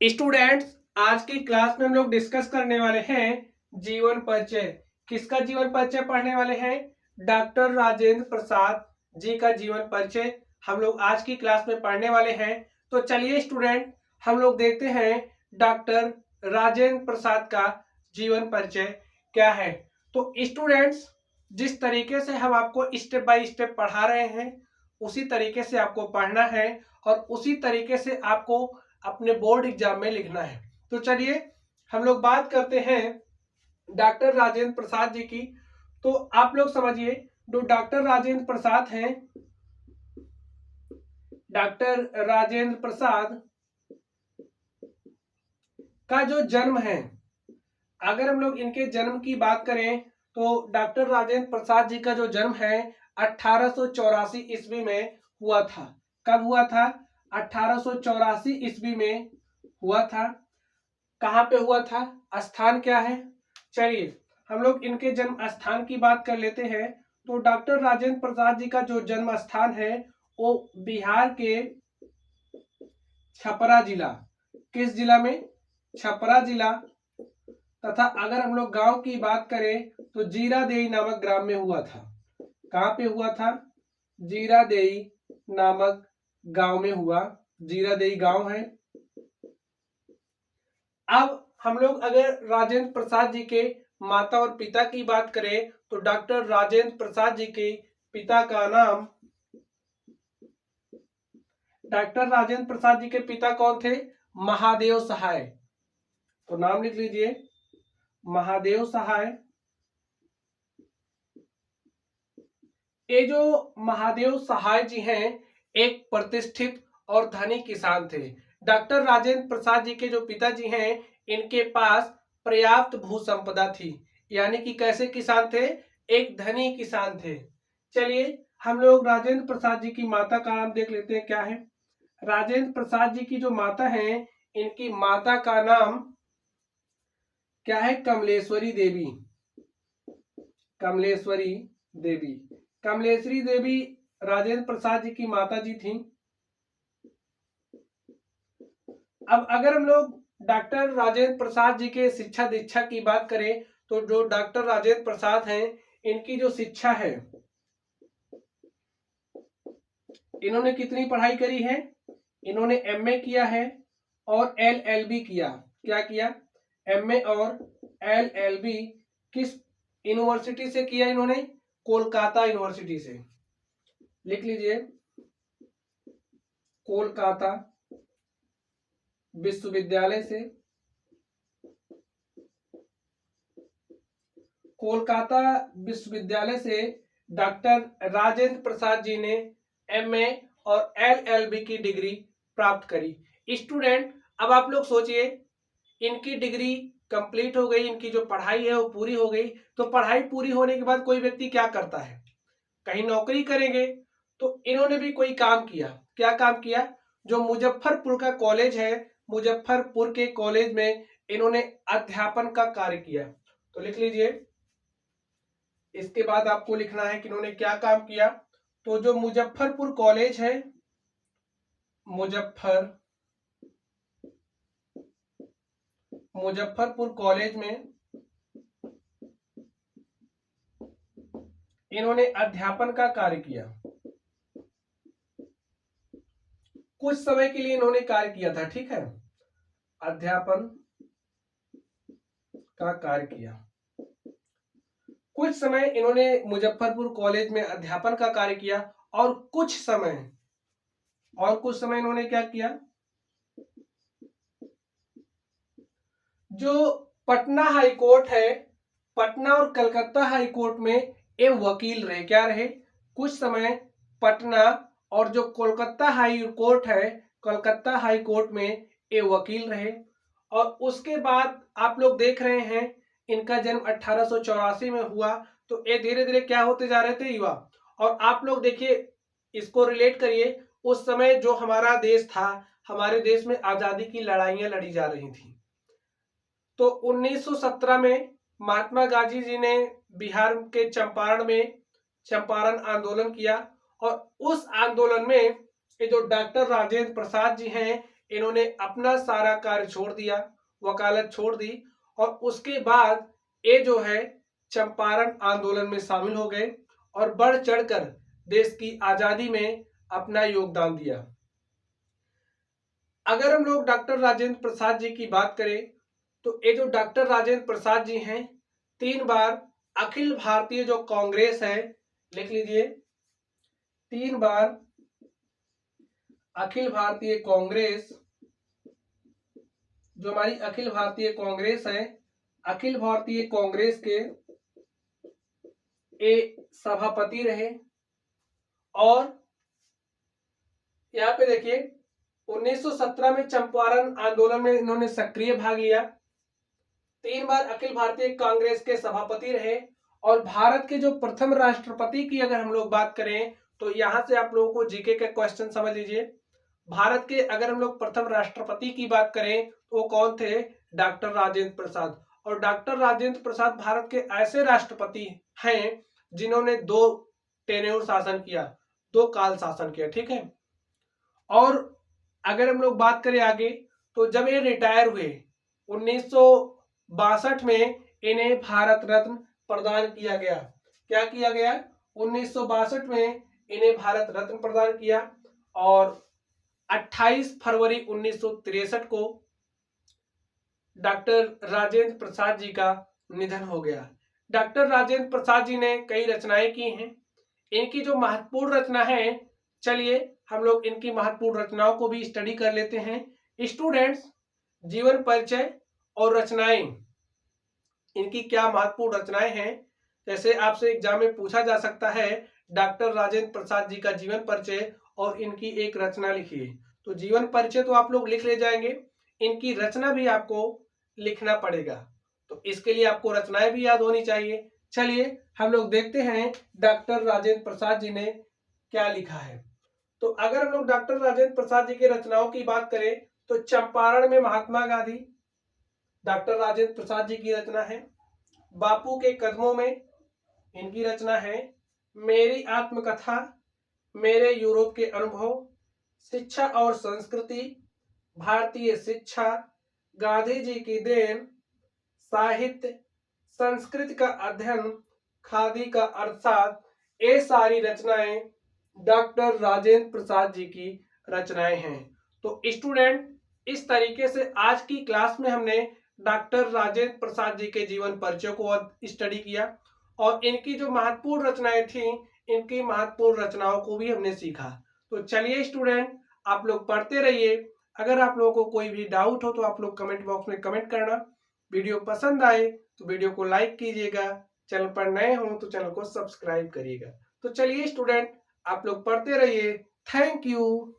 Students, आज की class में हम लोग डिस्कस करने वाले हैं जीवन परिचय। किसका जीवन परिचय पढ़ने वाले हैं? डॉक्टर राजेंद्र प्रसाद जी का जीवन परिचय हम लोग आज की क्लास में पढ़ने वाले हैं। तो चलिए स्टूडेंट, हम लोग देखते हैं डॉक्टर राजेंद्र प्रसाद का जीवन परिचय क्या है। तो स्टूडेंट्स, जिस तरीके से हम आपको स्टेप बाय स्टेप पढ़ा रहे हैं उसी तरीके से आपको पढ़ना है और उसी तरीके से आपको अपने बोर्ड एग्जाम में लिखना है। तो चलिए हम लोग बात करते हैं डॉक्टर राजेंद्र प्रसाद जी की। तो आप लोग समझिए, जो डॉक्टर राजेंद्र प्रसाद हैं, डॉक्टर राजेंद्र प्रसाद का जो जन्म है, अगर हम लोग इनके जन्म की बात करें तो डॉक्टर राजेंद्र प्रसाद जी का जो जन्म है 1884 ईस्वी में हुआ था। कब हुआ था? 1884 ईस्वी में हुआ था। कहाँ पे हुआ था? स्थान क्या है? चलिए हम लोग इनके जन्म स्थान की बात कर लेते हैं। तो डॉक्टर राजेंद्र प्रसाद जी का जो जन्म स्थान है वो बिहार के छपरा जिला, किस जिला में? छपरा जिला। तथा अगर हम लोग गांव की बात करें तो जीरादेई नामक ग्राम में हुआ था। कहाँ पे हुआ था? जीरादेई नामक गांव में हुआ। जीरादेई गांव है। अब हम लोग अगर राजेंद्र प्रसाद जी के माता और पिता की बात करें तो डॉक्टर राजेंद्र प्रसाद जी के पिता का नाम, डॉक्टर राजेंद्र प्रसाद जी के पिता कौन थे? महादेव सहाय। तो नाम लिख लीजिए, महादेव सहाय। ये जो महादेव सहाय जी हैं एक प्रतिष्ठित और धनी किसान थे। डॉक्टर राजेंद्र प्रसाद जी के जो पिताजी हैं इनके पास पर्याप्त भू संपदा थी, यानी कि कैसे किसान थे? एक धनी किसान थे। चलिए हम लोग राजेंद्र प्रसाद जी की माता का नाम देख लेते हैं क्या है। राजेंद्र प्रसाद जी की जो माता हैं इनकी माता का नाम क्या है? कमलेश्वरी देवी। कमलेश्वरी देवी। कमलेश्वरी देवी राजेंद्र प्रसाद जी की माता जी थी। अब अगर हम लोग डॉक्टर राजेंद्र प्रसाद जी के शिक्षा दीक्षा की बात करें तो जो डॉक्टर राजेंद्र प्रसाद हैं इनकी जो शिक्षा है, इन्होंने कितनी पढ़ाई करी है? इन्होंने एमए किया है और एलएलबी किया। क्या किया? एमए और एलएलबी किस यूनिवर्सिटी से किया इन्होंने? कोलकाता यूनिवर्सिटी से। लिख लीजिए, कोलकाता विश्वविद्यालय से। कोलकाता विश्वविद्यालय से डॉक्टर राजेंद्र प्रसाद जी ने एमए और एलएलबी की डिग्री प्राप्त करी। स्टूडेंट, अब आप लोग सोचिए, इनकी डिग्री कंप्लीट हो गई, इनकी जो पढ़ाई है वो पूरी हो गई। तो पढ़ाई पूरी होने के बाद कोई व्यक्ति क्या करता है? कहीं नौकरी करेंगे। तो इन्होंने भी कोई काम किया। क्या काम किया? जो मुजफ्फरपुर का कॉलेज है, मुजफ्फरपुर के कॉलेज में इन्होंने अध्यापन का कार्य किया। तो लिख लीजिए, इसके बाद आपको लिखना है कि इन्होंने क्या काम किया। तो जो मुजफ्फरपुर कॉलेज है, मुजफ्फरपुर कॉलेज में इन्होंने अध्यापन का कार्य किया। कुछ समय के लिए इन्होंने कार्य किया था, ठीक है, अध्यापन का कार्य किया। कुछ समय इन्होंने मुजफ्फरपुर कॉलेज में अध्यापन का कार्य किया और कुछ समय इन्होंने क्या किया? जो पटना हाई कोर्ट है, पटना और कलकत्ता हाई कोर्ट में ये वकील रहे। क्या रहे? कुछ समय पटना और जो कोलकाता हाई कोर्ट है, कलकत्ता हाई कोर्ट में ये वकील रहे। और उसके बाद आप लोग देख रहे हैं इनका जन्म 1884 में हुआ। तो ये धीरे धीरे क्या होते जा रहे थे? युवा। और आप लोग देखिए, इसको रिलेट करिए, उस समय जो हमारा देश था, हमारे देश में आजादी की लड़ाइयां लड़ी जा रही थी। तो 1917 में महात्मा गांधी जी ने बिहार के चंपारण में चंपारण आंदोलन किया और उस आंदोलन में ये जो डॉक्टर राजेंद्र प्रसाद जी हैं इन्होंने अपना सारा कार्य छोड़ दिया, वकालत छोड़ दी और उसके बाद ये जो है चंपारण आंदोलन में शामिल हो गए और बढ़ चढ़कर देश की आजादी में अपना योगदान दिया। अगर हम लोग डॉक्टर राजेंद्र प्रसाद जी की बात करें तो ये जो डॉक्टर राजेंद्र प्रसाद जी हैं 3 बार अखिल भारतीय जो कांग्रेस है, लिख लीजिए, 3 बार अखिल भारतीय कांग्रेस, जो हमारी अखिल भारतीय कांग्रेस है, अखिल भारतीय कांग्रेस के सभापति रहे। और यहाँ पे देखिए 1917 में चंपारण आंदोलन में इन्होंने सक्रिय भाग लिया, 3 बार अखिल भारतीय कांग्रेस के सभापति रहे और भारत के जो प्रथम राष्ट्रपति की अगर हम लोग बात करें तो यहां से आप लोगों को जीके का क्वेश्चन समझ लीजिए। भारत के अगर हम लोग प्रथम राष्ट्रपति की बात करें तो वो कौन थे? डॉक्टर राजेंद्र प्रसाद। और डॉक्टर राजेंद्र प्रसाद भारत के ऐसे राष्ट्रपति हैं जिन्होंने 2 टेन्योर शासन किया, 2 काल शासन किया, ठीक है। और अगर हम लोग बात करें आगे तो जब ये रिटायर हुए 1962 में इन्हें भारत रत्न प्रदान किया गया। क्या किया गया? 1962 में इन्हें भारत रत्न प्रदान किया और 28 फरवरी 1963 को डॉक्टर राजेंद्र प्रसाद जी का निधन हो गया। डॉक्टर राजेंद्र प्रसाद जी ने कई रचनाएं की हैं। इनकी जो महत्वपूर्ण रचना है, चलिए हम लोग इनकी महत्वपूर्ण रचनाओं को भी स्टडी कर लेते हैं। स्टूडेंट्स, जीवन परिचय और रचनाएं, इनकी क्या महत्वपूर्ण रचनाएं हैं? जैसे आपसे एग्जाम में पूछा जा सकता है डॉक्टर राजेंद्र प्रसाद जी का जीवन परिचय और इनकी एक रचना लिखिए। तो जीवन परिचय तो आप लोग लिख ले जाएंगे, इनकी रचना भी आपको लिखना पड़ेगा, तो इसके लिए आपको रचनाएं भी याद होनी चाहिए। चलिए हम लोग देखते हैं डॉक्टर राजेंद्र प्रसाद जी ने क्या लिखा है। तो अगर हम लोग डॉक्टर राजेंद्र प्रसाद जी की रचनाओं की बात करें तो चंपारण में महात्मा गांधी डॉक्टर राजेंद्र प्रसाद जी की रचना है। बापू के कदमों में इनकी रचना है। मेरी आत्मकथा, मेरे यूरोप के अनुभव, शिक्षा और संस्कृति, भारतीय शिक्षा, गांधी जी की देन, साहित्य, संस्कृत का अध्ययन, खादी का अर्थशास्त्र, ये सारी रचनाएं डॉक्टर राजेंद्र प्रसाद जी की रचनाएं हैं। तो स्टूडेंट, इस तरीके से आज की क्लास में हमने डॉक्टर राजेंद्र प्रसाद जी के जीवन परिचय को स्टडी किया और इनकी जो महत्वपूर्ण रचनाएं थी, इनकी महत्वपूर्ण रचनाओं को भी हमने सीखा। तो चलिए स्टूडेंट, आप लोग पढ़ते रहिए। अगर आप लोगों को कोई भी डाउट हो तो आप लोग कमेंट बॉक्स में कमेंट करना। वीडियो पसंद आए तो वीडियो को लाइक कीजिएगा, चैनल पर नए हो तो चैनल को सब्सक्राइब करिएगा। तो चलिए स्टूडेंट, आप लोग पढ़ते रहिए। Thank you.